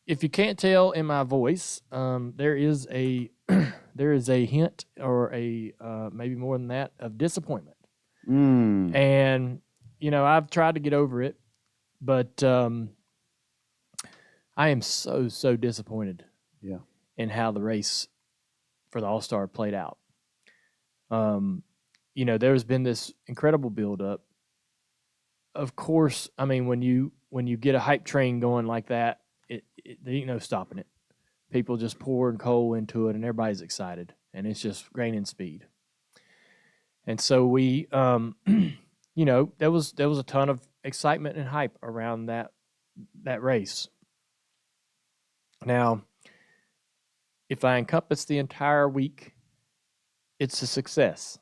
if you can't tell in my voice, there is a there is a hint or a maybe more than that of disappointment. And I've tried to get over it, but I am so disappointed. Yeah. In how the race for the All-Star played out. There's been this incredible build-up. Of course, I mean, when you get a hype train going like that, there ain't no stopping it. People just pouring coal into it, and everybody's excited, and it's just gaining speed. And so we, there was a ton of excitement and hype around that race. Now, if I encompass the entire week, it's a success.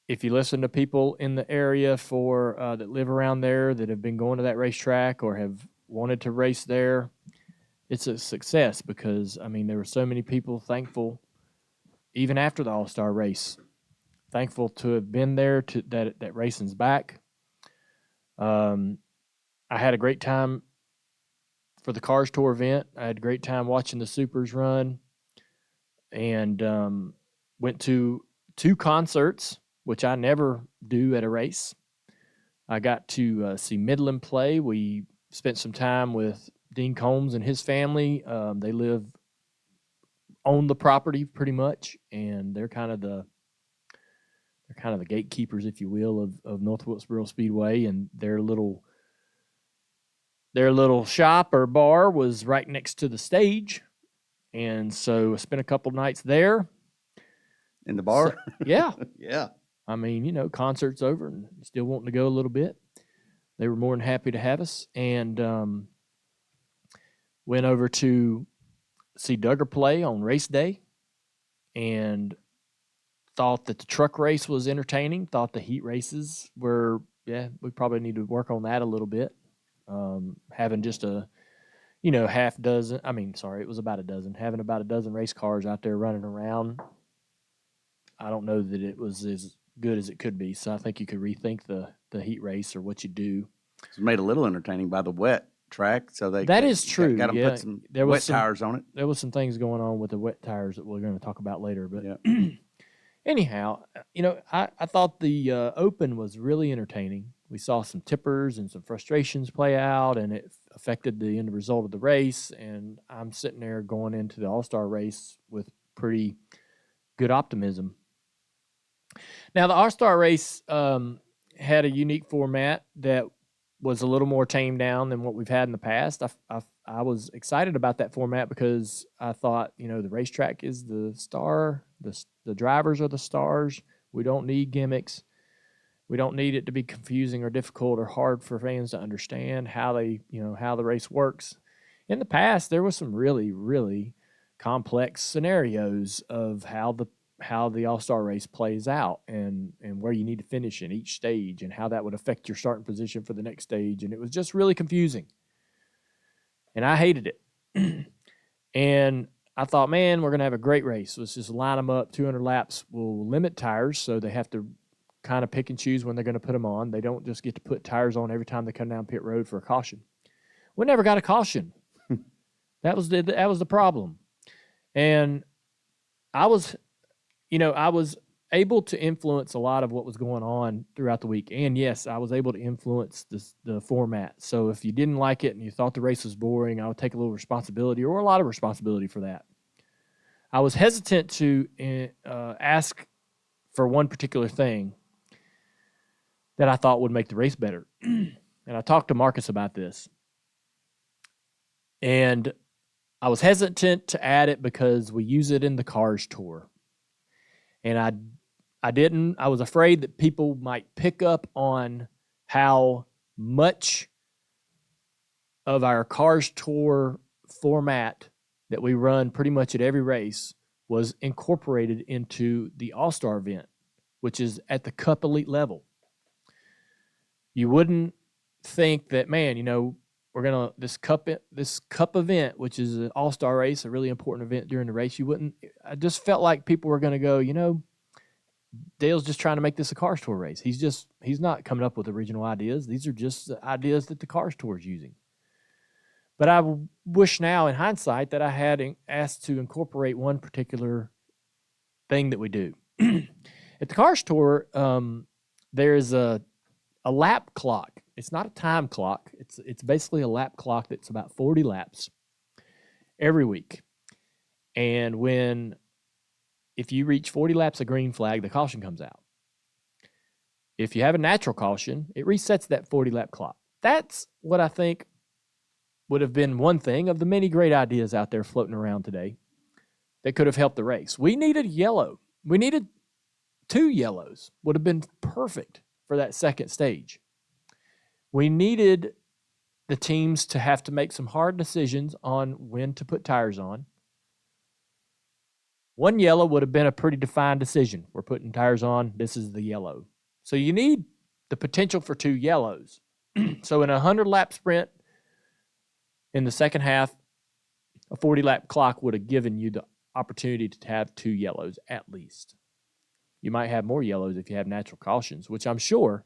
If you listen to people in the area that live around there that have been going to that racetrack or have wanted to race there, it's a success because, I mean, there were so many people thankful, even after the All-Star race, thankful to have been there, to that racing's back. I had a great time for the Cars Tour event. I had a great time watching the Supers run and went to 2 concerts, which I never do at a race. I got to see Midland play. We spent some time with Dean Combs and his family. They live on the property pretty much, and they're kind of the gatekeepers, if you will, of North Wilkesboro Speedway, and their little shop or bar was right next to the stage. And so I spent a couple nights there. In the bar? So, yeah. Yeah. I mean, concert's over and still wanting to go a little bit. They were more than happy to have us. And went over to see Duggar play on race day and thought that the truck race was entertaining, thought the heat races were, we probably need to work on that a little bit. Having just it was about a dozen. Having about a dozen race cars out there running around, I don't know that it was as good as it could be. So I think you could rethink the heat race or what you do. It's made a little entertaining by the wet track, so is true. Got to put some wet tires on it. There was some things going on with the wet tires that we're going to talk about later. But anyhow, I thought the Open was really entertaining. We saw some tippers and some frustrations play out, and it affected the end result of the race. And I'm sitting there going into the All-Star race with pretty good optimism. Now, the All-Star race had a unique format that was a little more tamed down than what we've had in the past. I was excited about that format because I thought, the racetrack is the star, the drivers are the stars. We don't need gimmicks. We don't need it to be confusing or difficult or hard for fans to understand how the race works. In the past, there was some really, really complex scenarios of how the All-Star race plays out and where you need to finish in each stage and how that would affect your starting position for the next stage. And it was just really confusing. And I hated it. And I thought, man, we're going to have a great race. Let's just line them up, 200 laps. We'll limit tires, so they have to kind of pick and choose when they're going to put them on. They don't just get to put tires on every time they come down pit road for a caution. We never got a caution. That was the problem. And I was able to influence a lot of what was going on throughout the week. And yes, I was able to influence the format. So if you didn't like it and you thought the race was boring, I would take a little responsibility or a lot of responsibility for that. I was hesitant to ask for one particular thing that I thought would make the race better. And I talked to Marcus about this. And I was hesitant to add it because we use it in the Cars Tour. And I was afraid that people might pick up on how much of our Cars Tour format that we run pretty much at every race was incorporated into the All-Star event, which is at the Cup Elite level. You wouldn't think that, man, we're going to this cup event, which is an all-star race, a really important event during the race. I just felt like people were going to go, Dale's just trying to make this a Cars Tour race. He's not coming up with original ideas. These are just the ideas that the Cars Tour is using. But I wish now, in hindsight, that I had asked to incorporate one particular thing that we do. At the car store, there's a lap clock. It's not a time clock. It's basically a lap clock that's about 40 laps every week. And if you reach 40 laps of green flag, the caution comes out. If you have a natural caution, it resets that 40-lap clock. That's what I think would have been one thing of the many great ideas out there floating around today that could have helped the race. We needed yellow. We needed 2 yellows. Would have been perfect for that second stage. We needed the teams to have to make some hard decisions on when to put tires on. 1 yellow would have been a pretty defined decision. We're putting tires on. This is the yellow. So you need the potential for 2 yellows. So in a 100-lap sprint in the second half, a 40-lap clock would have given you the opportunity to have 2 yellows at least. You might have more yellows if you have natural cautions, which I'm sure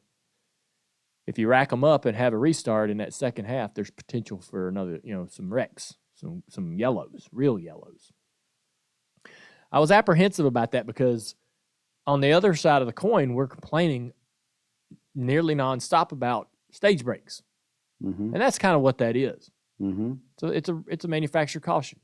if you rack them up and have a restart in that second half, there's potential for another, some wrecks, some yellows, real yellows. I was apprehensive about that because on the other side of the coin, we're complaining nearly nonstop about stage breaks. Mm-hmm. And that's kind of what that is. Mm-hmm. So it's a manufacturer caution.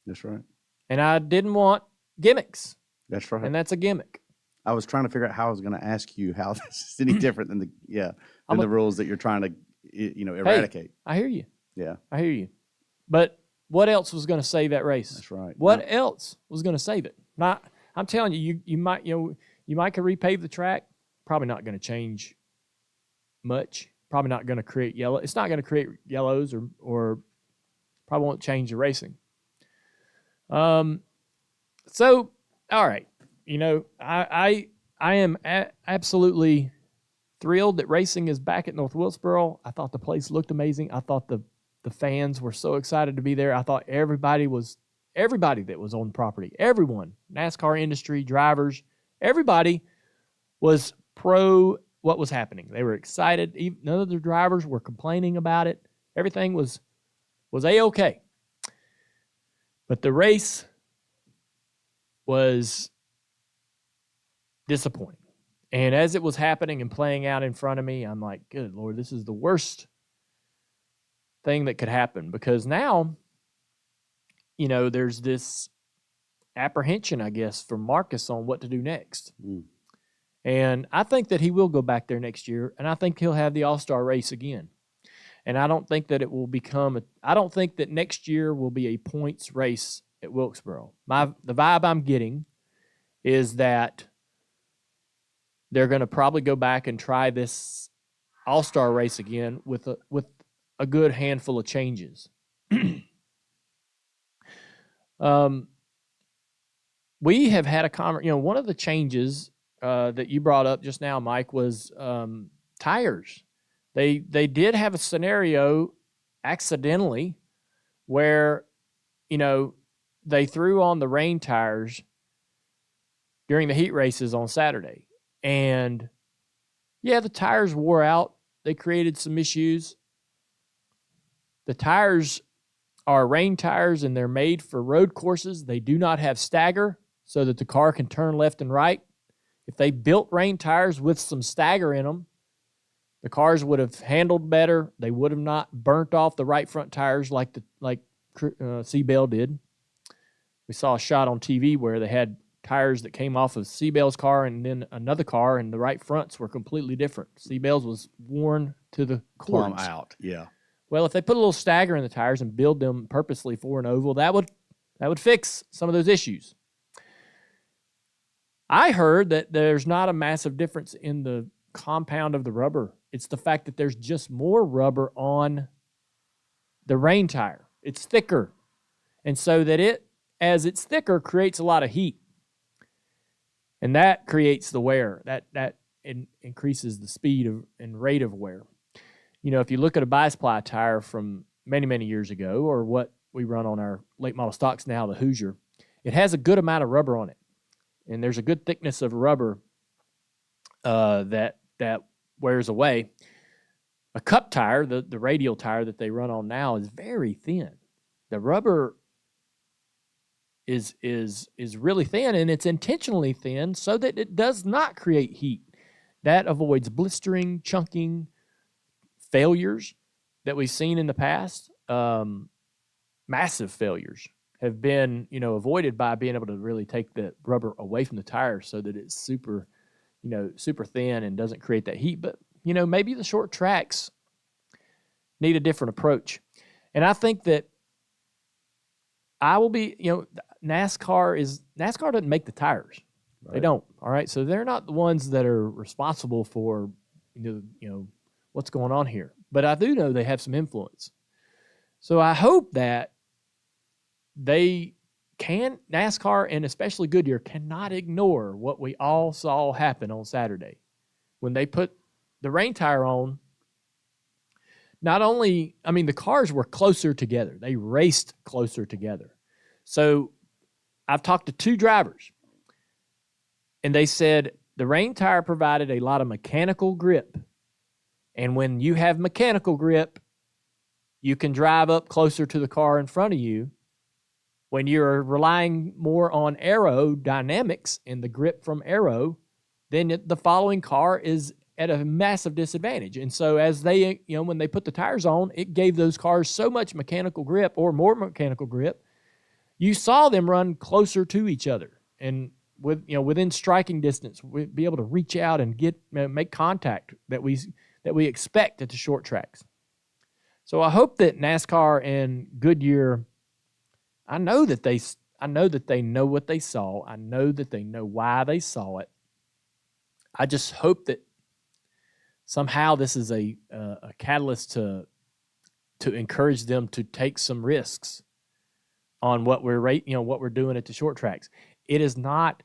That's right. And I didn't want gimmicks. That's right. And that's a gimmick. I was trying to figure out how I was going to ask you how this is any different than the rules that you're trying to eradicate. Hey, I hear you. Yeah. I hear you. But what else was going to save that race? That's right. What else was going to save it? I'm telling you, you might could repave the track. Probably not going to change much. Probably not going to create yellow. It's not going to create yellows or probably won't change the racing. So, all right. I am absolutely thrilled that racing is back at North Wilkesboro. I thought the place looked amazing. I thought the fans were so excited to be there. I thought everybody that was on the property, everyone, NASCAR industry, drivers, everybody was pro what was happening. They were excited. None of the drivers were complaining about it. Everything was A-okay. But the race was disappointing. And as it was happening and playing out in front of me, I'm like, good Lord, this is the worst thing that could happen. Because now, there's this apprehension, I guess, from Marcus on what to do next. Mm. And I think that he will go back there next year, and I think he'll have the All-Star race again. And I don't think that it will I don't think that next year will be a points race at Wilkesboro. The vibe I'm getting is that they're going to probably go back and try this All-Star race again with a good handful of changes. We have had one of the changes that you brought up just now, Mike, was tires. They did have a scenario accidentally where, they threw on the rain tires during the heat races on Saturday. And, the tires wore out. They created some issues. The tires are rain tires, and they're made for road courses. They do not have stagger so that the car can turn left and right. If they built rain tires with some stagger in them, the cars would have handled better. They would have not burnt off the right front tires like Seabell did. We saw a shot on TV where they had tires that came off of Seabell's car and then another car, and the right fronts were completely different. Seabell's was worn to the cords. Plumb out, yeah. Well, if they put a little stagger in the tires and build them purposely for an oval, that would fix some of those issues. I heard that there's not a massive difference in the compound of the rubber. It's the fact that there's just more rubber on the rain tire. It's thicker. And so that as it's thicker, creates a lot of heat. And that creates the wear. That increases the speed and rate of wear. If you look at a bi-supply tire from many, many years ago, or what we run on our late model stocks now, the Hoosier, it has a good amount of rubber on it. And there's a good thickness of rubber that wears away. A cup tire, the radial tire that they run on now, is very thin. The rubber is really thin, and it's intentionally thin so that it does not create heat. That avoids blistering, chunking, failures that we've seen in the past. Massive failures have been, avoided by being able to really take the rubber away from the tire so that it's super thin and doesn't create that heat. But, maybe the short tracks need a different approach. And I think that I will be, NASCAR doesn't make the tires. Right. They don't. All right. So they're not the ones that are responsible for, what's going on here. But I do know they have some influence. So I hope that NASCAR and especially Goodyear cannot ignore what we all saw happen on Saturday. When they put the rain tire on, the cars were closer together. They raced closer together. So I've talked to 2 drivers, and they said the rain tire provided a lot of mechanical grip. And when you have mechanical grip, you can drive up closer to the car in front of you. When you're relying more on aerodynamics and the grip from aero, then the following car is at a massive disadvantage. And so as they, when they put the tires on, it gave those cars so much mechanical grip or more mechanical grip. You saw them run closer to each other and within striking distance, be able to reach out and make contact that we expect at the short tracks. So I hope that NASCAR and Goodyear, I know that they know what they saw. I know that they know why they saw it. I just hope that somehow this is a catalyst to encourage them to take some risks on what we're doing at the short tracks. It is not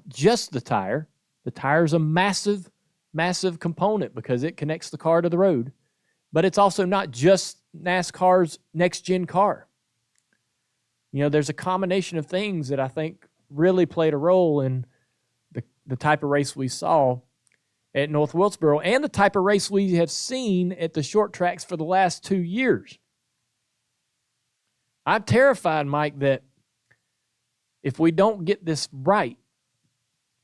just the tire. The tire is a massive component because it connects the car to the road. But it's also not just NASCAR's next-gen car. There's a combination of things that I think really played a role in the type of race we saw at North Wilkesboro and the type of race we have seen at the short tracks for the last 2 years. I'm terrified, Mike, that if we don't get this right,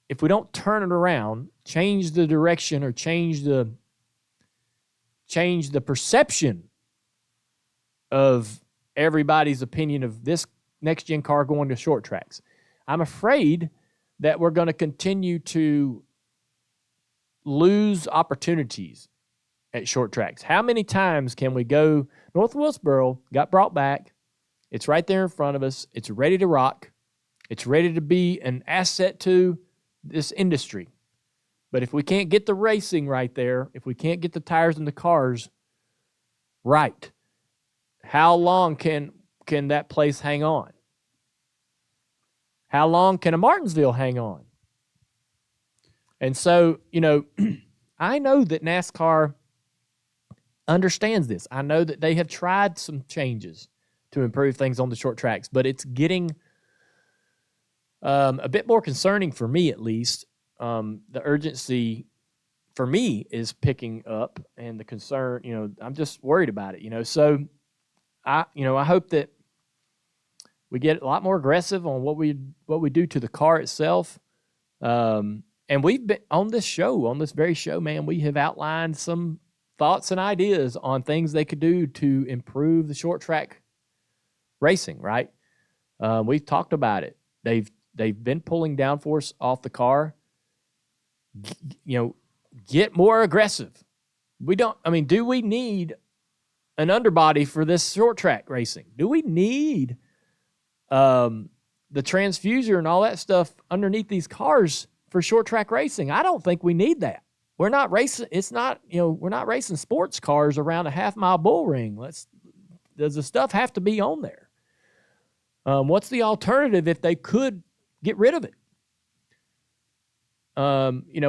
if we don't turn it around, change the direction or change the perception of everybody's opinion of this next-gen car going to short tracks, I'm afraid that we're going to continue to lose opportunities at short tracks. How many times can we go? North Wilkesboro got brought back. It's right there in front of us. It's ready to rock. It's ready to be an asset to this industry. But if we can't get the racing right there, if we can't get the tires and the cars right, how long can that place hang on? How long can a Martinsville hang on? And so, I know that NASCAR understands this. I know that they have tried some changes to improve things on the short tracks, but it's getting a bit more concerning for me, at least. The urgency for me is picking up, and the concern, I'm just worried about it, So I hope that we get a lot more aggressive on what we do to the car itself. And we've been on this very show, man, we have outlined some thoughts and ideas on things they could do to improve the short track racing, right? We've talked about it. They've been pulling downforce off the car. Get more aggressive. Do we need an underbody for this short track racing? Do we need the transfuser and all that stuff underneath these cars for short track racing? I don't think we need that. We're not racing. It's not, we're not racing sports cars around a half-mile bull ring. Does the stuff have to be on there? What's the alternative if they could get rid of it?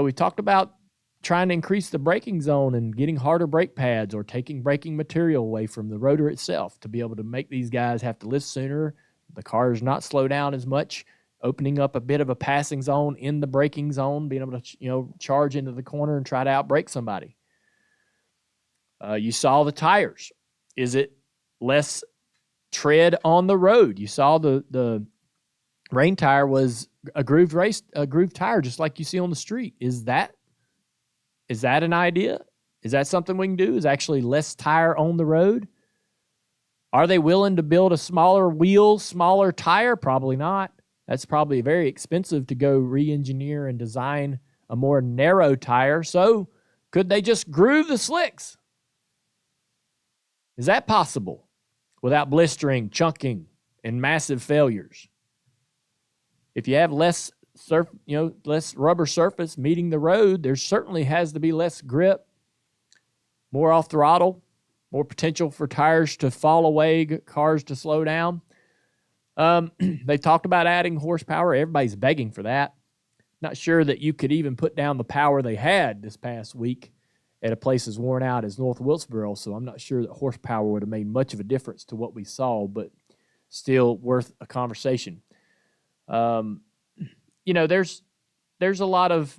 We talked about trying to increase the braking zone and getting harder brake pads or taking braking material away from the rotor itself to be able to make these guys have to lift sooner, the cars not slow down as much, opening up a bit of a passing zone in the braking zone, being able to, charge into the corner and try to outbrake somebody. You saw the tires. Is it less tread on the road? You saw the rain tire was a grooved tire, just like you see on the street. Is that an idea? Is that something we can do? Is actually less tire on the road? Are they willing to build a smaller wheel, smaller tire? Probably not. That's probably very expensive to go re-engineer and design a more narrow tire. So could they just groove the slicks? Is that possible without blistering, chunking, and massive failures? If you have less rubber surface meeting the road, there certainly has to be less grip, more off throttle, more potential for tires to fall away, cars to slow down. They talked about adding horsepower. Everybody's begging for that. Not sure that you could even put down the power they had this past week at a place as worn out as North Wilkesboro, so I'm not sure that horsepower would have made much of a difference to what we saw, but still worth a conversation. There's a lot of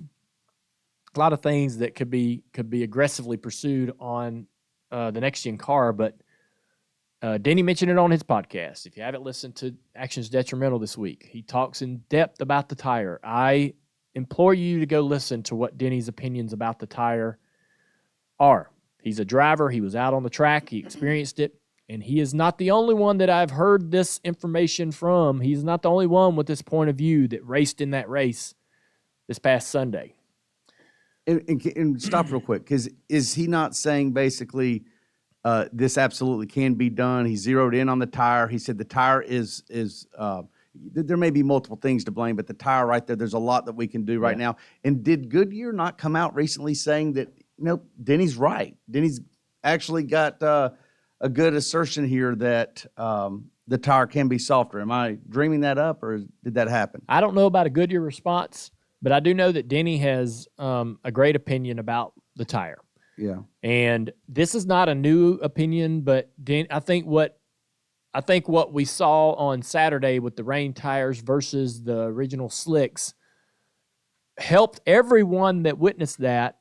things that could be aggressively pursued on the next gen car, but Denny mentioned it on his podcast. If you haven't listened to Actions Detrimental this week, he talks in depth about the tire. I implore you to go listen to what Denny's opinions about the tire are. He's a driver. He was out on the track. He experienced it. And he is not the only one that I've heard this information from. He's not the only one with this point of view that raced in that race this past Sunday. And stop real quick, because is he not saying basically this absolutely can be done? He zeroed in on the tire. He said the tire is there may be multiple things to blame, but the tire right there, there's a lot that we can do right now. And did Goodyear not come out recently saying that, Denny's right? Denny's actually got a good assertion here that the tire can be softer. Am I dreaming that up, or did that happen? I don't know about a Goodyear response, but I do know that Denny has a great opinion about the tire. Yeah. And this is not a new opinion, but I think what we saw on Saturday with the rain tires versus the original slicks helped everyone that witnessed that,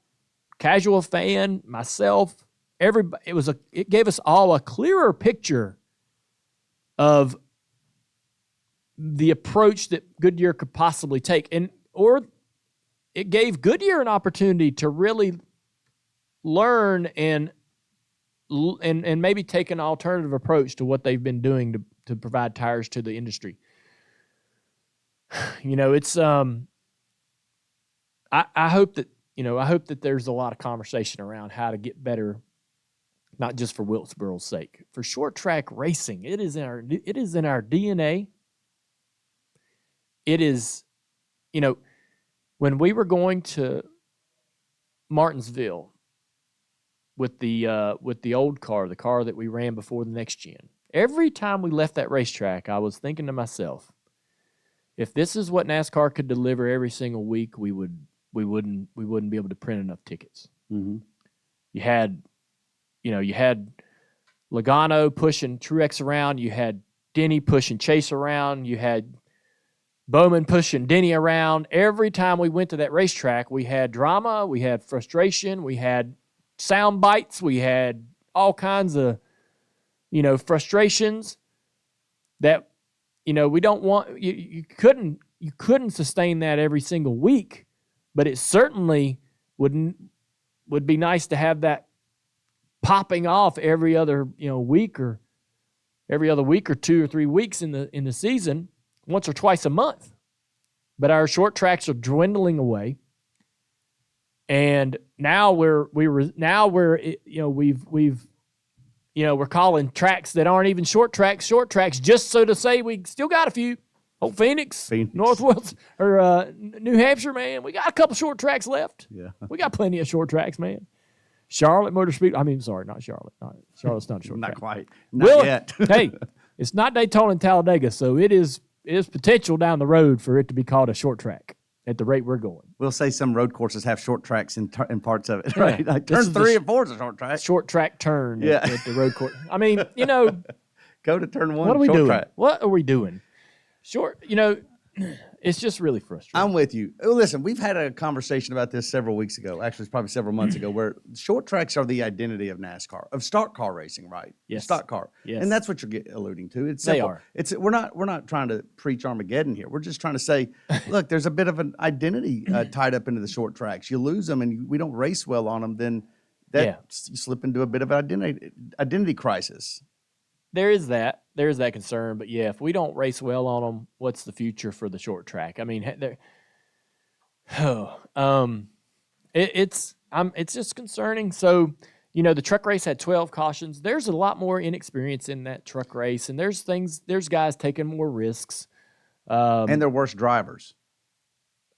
casual fan, myself, everybody. It gave us all a clearer picture of the approach that Goodyear could possibly take, or it gave Goodyear an opportunity to really learn and maybe take an alternative approach to what they've been doing to provide tires to the industry. It's I hope that there's a lot of conversation around how to get better, not just for Wilkesboro's sake, for short track racing. It is in our DNA. It is, when we were going to Martinsville with the old car, the car that we ran before the next gen, every time we left that racetrack, I was thinking to myself, if this is what NASCAR could deliver every single week, we wouldn't be able to print enough tickets. Mm-hmm. You had Logano pushing Truex around. You had Denny pushing Chase around. You had Bowman pushing Denny around. Every time we went to that racetrack, we had drama, we had frustration, we had sound bites, we had all kinds of, frustrations that, we don't want. You couldn't sustain that every single week, but it certainly would be nice to have that popping off every other week, or every other week or 2 or 3 weeks in the season, once or twice a month. But our short tracks are dwindling away, and now we're calling tracks that aren't even short tracks just so to say we still got a few. Oh, Phoenix. North Wilkesboro, or New Hampshire, man, we got a couple short tracks left. Yeah, we got plenty of short tracks, man. Charlotte Motor Speed. Sorry, not Charlotte. Charlotte's not a short not track. Quite. Not yet. Hey, it's not Daytona and Talladega, so it is potential down the road for it to be called a short track at the rate we're going. We'll say some road courses have short tracks in parts of it, right? Like turn 3 and 4 is a short track. Short track turn at the road course. Go to turn 1. What are we doing? Track. What are we doing? Short, it's just really frustrating. I'm with you. Oh, listen, we've had a conversation about this several weeks ago. Actually, it's probably several months ago, where short tracks are the identity of NASCAR, of stock car racing, right? Yes. Stock car. Yes. And that's what you're alluding to. It's They simple. are. We're not trying to preach Armageddon here. We're just trying to say, look, there's a bit of an identity tied up into the short tracks. You lose them and we don't race well on them, then you slip into a bit of an identity crisis. There is that concern, but yeah, if we don't race well on them, what's the future for the short track? I mean, it's just concerning. So, the truck race had 12 cautions. There's a lot more inexperience in that truck race, and there's guys taking more risks. And they're worse drivers.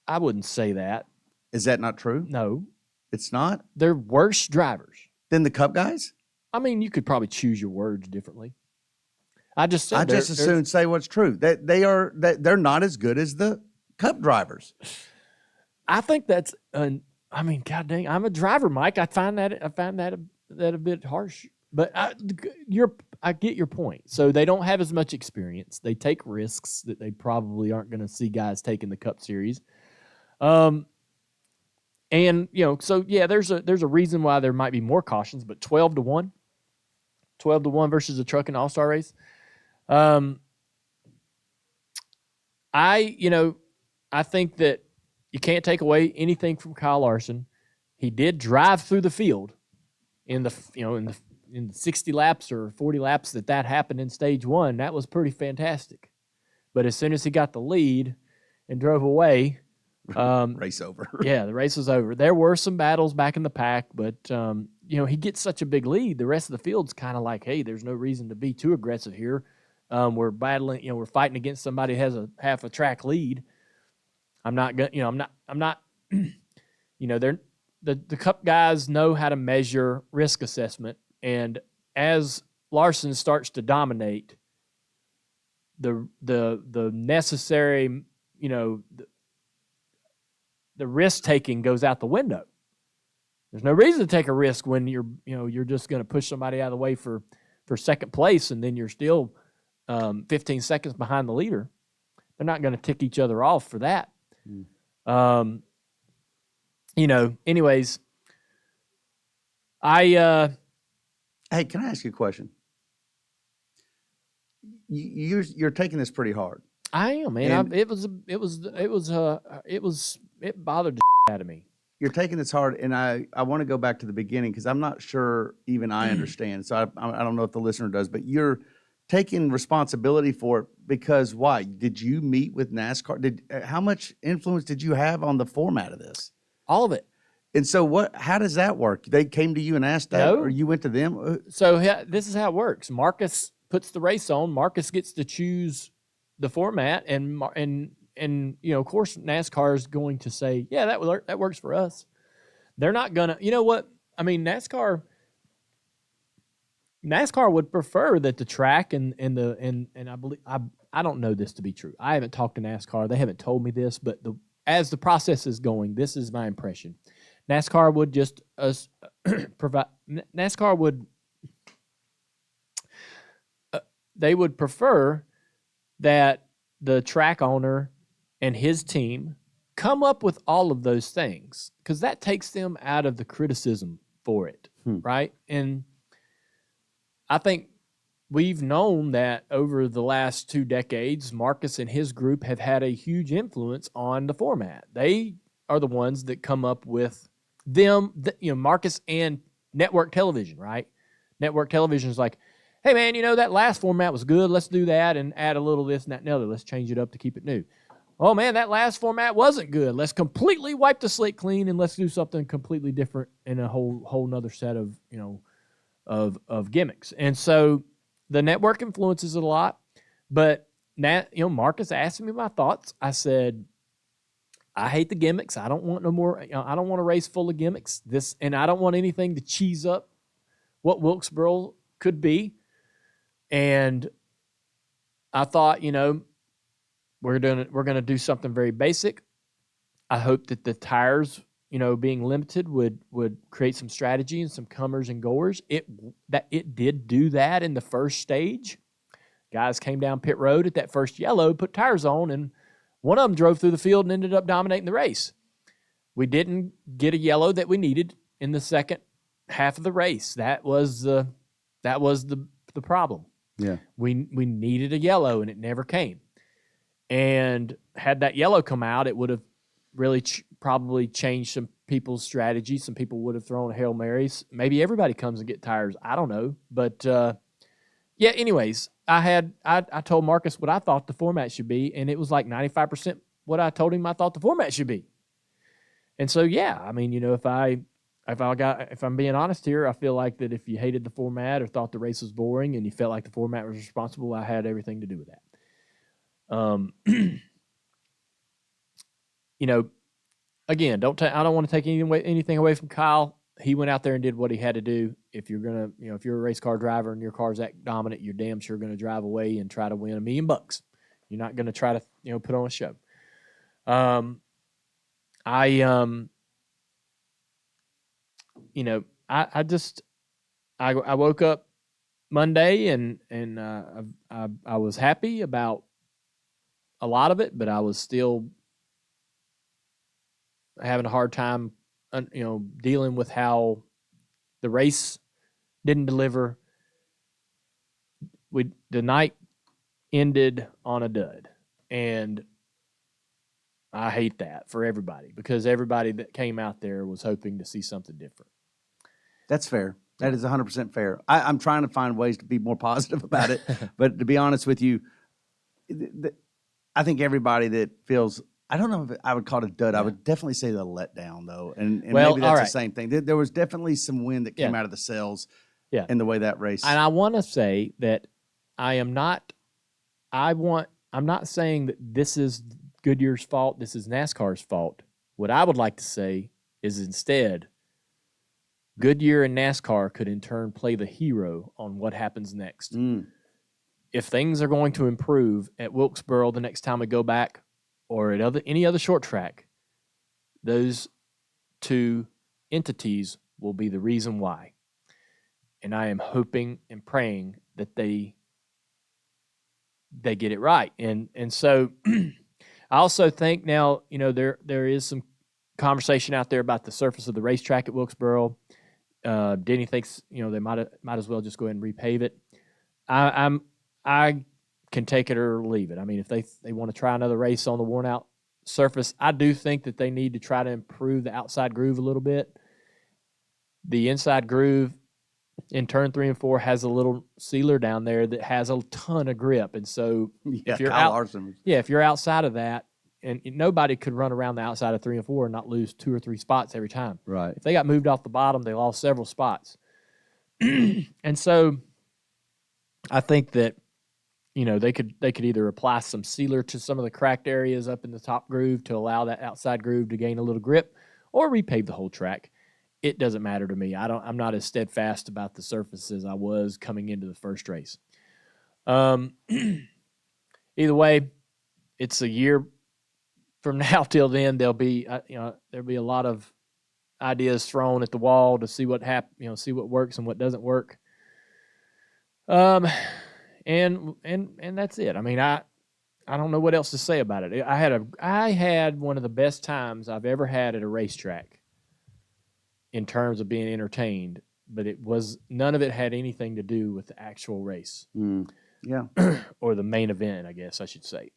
I wouldn't say that. Is that not true? No. It's not? They're worse drivers. Than the Cup guys? I mean, you could probably choose your words differently. I just as soon say what's true. That they're not as good as the Cup drivers. I think that's God dang, I'm a driver, Mike. I find that a bit harsh. But I get your point. So they don't have as much experience. They take risks that they probably aren't going to see guys take in the Cup Series. And so yeah, there's a reason why there might be more cautions, but 12-1 versus a truck and all-star race. I think that you can't take away anything from Kyle Larson. He did drive through the field in the 60 laps or 40 laps that happened in stage one. That was pretty fantastic. But as soon as he got the lead and drove away, race over. Yeah, the race was over. There were some battles back in the pack, but he gets such a big lead. The rest of the field's kind of like, hey, there's no reason to be too aggressive here. We're battling, we're fighting against somebody who has a half a track lead. I'm not going, I'm not, they're the Cup guys know how to measure risk assessment, and as Larson starts to dominate, the necessary, the risk taking goes out the window. There's no reason to take a risk when you're just going to push somebody out of the way for second place, and then you're still 15 seconds behind the leader. They're not going to tick each other off for that. Anyways, hey, can I ask you a question? You're taking this pretty hard. I am, man. It bothered the out of me. You're taking this hard, and I want to go back to the beginning because I'm not sure even I understand. So I don't know if the listener does, but you're taking responsibility for it because why? Did you meet with NASCAR? How much influence did you have on the format of this? All of it. And so how does that work? They came to you and asked that, or you went to them? So this is how it works. Marcus puts the race on. Marcus gets to choose the format, and of course NASCAR is going to say, yeah, that works for us. They're not gonna, NASCAR would prefer that the track and I believe I don't know this to be true. I haven't talked to NASCAR. They haven't told me this, but as the process is going, this is my impression. NASCAR would just provide. NASCAR would. They would prefer that the track owner and his team come up with all of those things because that takes them out of the criticism for it, right? And I think we've known that over the last 2 decades, Marcus and his group have had a huge influence on the format. They are the ones that come up with Marcus and network television, right? Network television is like, hey, man, that last format was good. Let's do that and add a little this and that and the other. Let's change it up to keep it new. Oh, man, that last format wasn't good. Let's completely wipe the slate clean and let's do something completely different in a whole nother set of, of gimmicks. And so the network influences it a lot. But, Marcus asked me my thoughts. I said, I hate the gimmicks. I don't want no more. I don't want a race full of gimmicks. And I don't want anything to cheese up what Wilkesboro could be. And I thought, we're gonna do something very basic. I hope that the tires, being limited would create some strategy and some comers and goers. It did do that in the first stage. Guys came down pit road at that first yellow, put tires on, and One of them drove through the field and ended up dominating the race. We didn't get a yellow that we needed in the second half of the race. That was the problem. Yeah. We needed a yellow, and it never came. And had that yellow come out, it would have really probably changed some people's strategy. Some people would have thrown Hail Marys. Maybe everybody comes and get tires. I don't know. But, yeah, anyways, I told Marcus what I thought the format should be, and it was like 95% what I told him I thought the format should be. And so, yeah, I mean, if I'm being honest here, I feel like that if you hated the format or thought the race was boring and you felt like the format was responsible, I had everything to do with that. Again, I don't want to take anything away from Kyle. He went out there and did what he had to do. If you're gonna, if you're a race car driver and your car's that dominant, you're damn sure going to drive away and try to win $1 million. You're not going to try to, put on a show. I woke up Monday and I was happy about a lot of it, but I was still having a hard time, dealing with how the race didn't deliver. The night ended on a dud, and I hate that for everybody because everybody that came out there was hoping to see something different. That's fair. That is 100% fair. I'm trying to find ways to be more positive about it, but to be honest with you, I think everybody that feels, I don't know if I would call it a dud. Yeah. I would definitely say the letdown, though, and maybe that's the same thing. There was definitely some wind that came out of the sails in the way that race. And I want to say that I'm not saying that this is Goodyear's fault, this is NASCAR's fault. What I would like to say is instead, Goodyear and NASCAR could in turn play the hero on what happens next. If things are going to improve at Wilkesboro the next time we go back or at any other short track, those two entities will be the reason why. And I am hoping and praying that they get it right. And so I also think now, there is some conversation out there about the surface of the racetrack at Wilkesboro. Denny thinks, they might as well just go ahead and repave it. I can take it or leave it. I mean, if they want to try another race on the worn out surface, I do think that they need to try to improve the outside groove a little bit. The inside groove in turn 3 and 4 has a little sealer down there that has a ton of grip. And so if you're Larson. If you're outside of that, and nobody could run around the outside of 3 and 4 and not lose 2 or 3 spots every time. Right. If they got moved off the bottom, they lost several spots. And so I think that, they could either apply some sealer to some of the cracked areas up in the top groove to allow that outside groove to gain a little grip, or repave the whole track. It doesn't matter to me. I'm not as steadfast about the surface as I was coming into the first race. Either way, it's a year from now till then. There'll be a lot of ideas thrown at the wall to see what see what works and what doesn't work. And that's it. I mean, I don't know what else to say about it. I had one of the best times I've ever had at a racetrack in terms of being entertained, but none of it had anything to do with the actual race. Yeah. Or the main event, I guess I should say.